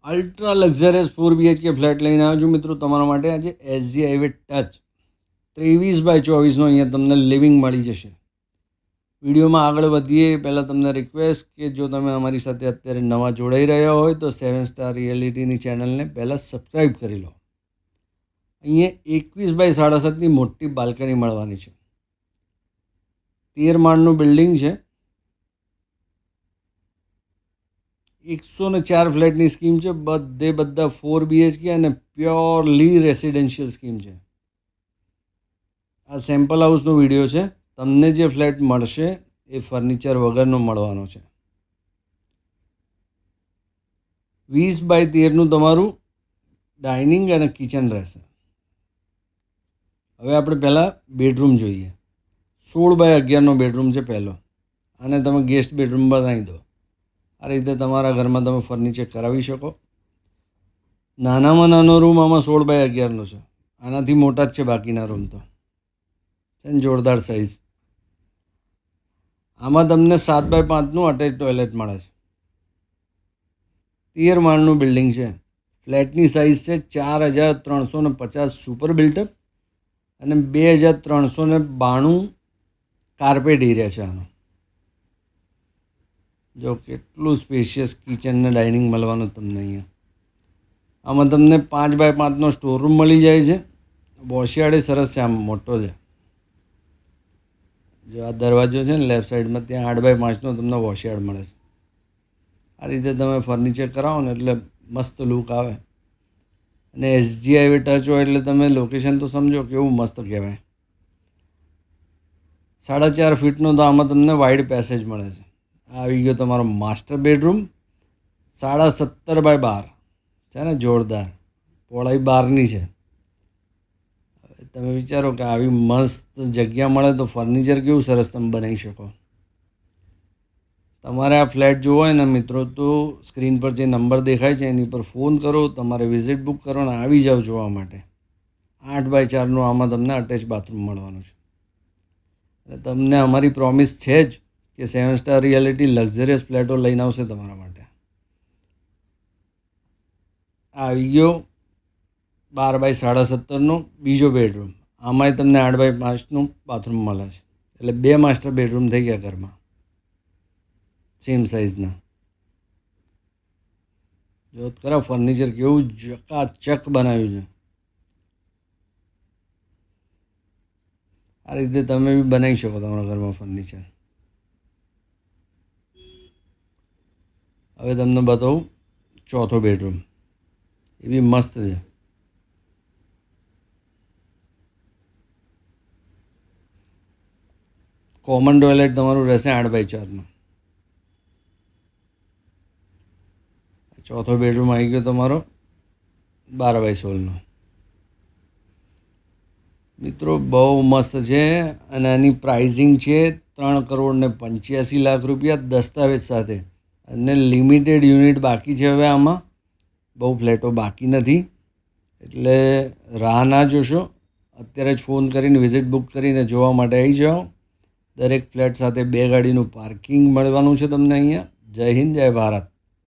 Ultra luxurious 4 BHK flat લઈને આવ્યો છું મિત્રો તમારા માટે. આજે SG હાઈવે ટચ 23/24નો અહીંયા તમને લિવિંગ મળી જશે. વિડીયોમાં આગળ વધીએ પહેલાં તમને રિક્વેસ્ટ કે જો તમે અમારી સાથે અત્યારે નવા જોડાઈ રહ્યા હોય તો 7 સ્ટાર રિયાલિટીની ચેનલને પહેલાં સબસ્ક્રાઈબ કરી લો. અહીંયા 21/7.5ની મોટી બાલ્કની મળવાની છે. 13 માળનું બિલ્ડિંગ છે. 104 ફ્લેટની સ્કીમ છે. બધા 4 BHK અને પ્યોરલી રેસિડેન્શિયલ સ્કીમ છે. આ સેમ્પલ હાઉસનો વિડીયો છે. તમને જે ફ્લેટ મળશે એ ફર્નિચર વગરનો મળવાનો છે. 20/13નું તમારું ડાઇનિંગ અને કિચન રહેશે. હવે આપણે પહેલાં બેડરૂમ જોઈએ. 16/11નો બેડરૂમ છે પહેલો. અને તમે ગેસ્ટ બેડરૂમ બનાવી દો. આ રીતે તમારા ઘરમાં તમે ફર્નિચર કરાવી શકો. નાનામાં નાનો રૂમ આમાં 16/11નો છે. આનાથી મોટા જ છે બાકીના રૂમ તો છે ને. જોરદાર સાઇઝ. આમાં તમને 7/5નું અટેચ ટોયલેટ મળે છે. 13 માળનું બિલ્ડિંગ છે. ફ્લેટની સાઇઝ છે 4350 સુપર બિલ્ટઅપ અને 2392 કાર્પેટ એરિયા છે આનો. જો કેટલું સ્પેશિયસ કિચન ને ડાઇનિંગ મળવાનું તમને અહીંયા. આમાં તમને 5/5નો સ્ટોર રૂમ મળી જાય છે. વોશયાર્ડ સરસ છે, આમ મોટો છે. જો આ દરવાજો છે ને લેફ્ટ સાઈડમાં, ત્યાં 8/5નો તમને વોશયાર્ડ મળે છે. આ રીતે તમે ફર્નિચર કરાવો ને એટલે મસ્ત લુક આવે. અને SG હાઈવે ટચ હોય એટલે તમે લોકેશન તો સમજો કેવું મસ્ત કહેવાય. 4.5 ફીટનો તો આમાં તમને વાઇડ પેસેજ મળે છે. આવી ગયો તમારો માસ્ટર બેડરૂમ. 17.5/12 છે ને. જોરદાર. પહોળાઈ 12ની છે. તમે વિચારો કે આવી મસ્ત જગ્યા મળે તો ફર્નિચર કેવું સરસ તમે બનાવી શકો. તમારે આ ફ્લેટ જોવો હોય ને મિત્રો તો સ્ક્રીન પર જે નંબર દેખાય છે એની પર ફોન કરો. તમારે વિઝિટ બુક કરો અને આવી જાઓ જોવા માટે. 8/4નું આમાં તમને અટેચ બાથરૂમ મળવાનું છે. અને તમને અમારી પ્રોમિસ છે જ કે 7 સ્ટાર રિયાલિટી લક્ઝરિયસ ફ્લેટો લઈને આવશે તમારા માટે. આવી ગયો 12/17નો બીજો બેડરૂમ. આમાંય તમને 8/5નું બાથરૂમ મળે છે. એટલે 2 માસ્ટર બેડરૂમ થઈ ગયા ઘરમાં, સેમ સાઇઝના. જો ખરા ફર્નિચર કેવું ચકાચક બનાવ્યું છે. આ રીતે તમે બી બનાવી શકો તમારા ઘરમાં ફર્નિચર. હવે તમને બતાવું ચોથો બેડરૂમ. એ બી મસ્ત છે. કોમન ટોયલેટ તમારું રહેશે 8/4નું. ચોથો બેડરૂમ આવી ગયો તમારો 12/16નો. મિત્રો બહુ મસ્ત છે. અને આની પ્રાઇઝિંગ છે 3,85,00,000 રૂપિયા દસ્તાવેજ સાથે. અને લિમિટેડ યુનિટ બાકી છે. હવે આમાં બહુ ફ્લેટો બાકી નથી, એટલે રાહ ના જોશો. અત્યારે જ ફોન કરીને વિઝિટ બુક કરીને જોવા માટે આવી જાઓ. દરેક ફ્લેટ સાથે 2 ગાડીનું પાર્કિંગ મળવાનું છે તમને અહીંયા. જય હિન્દ, જય ભારત.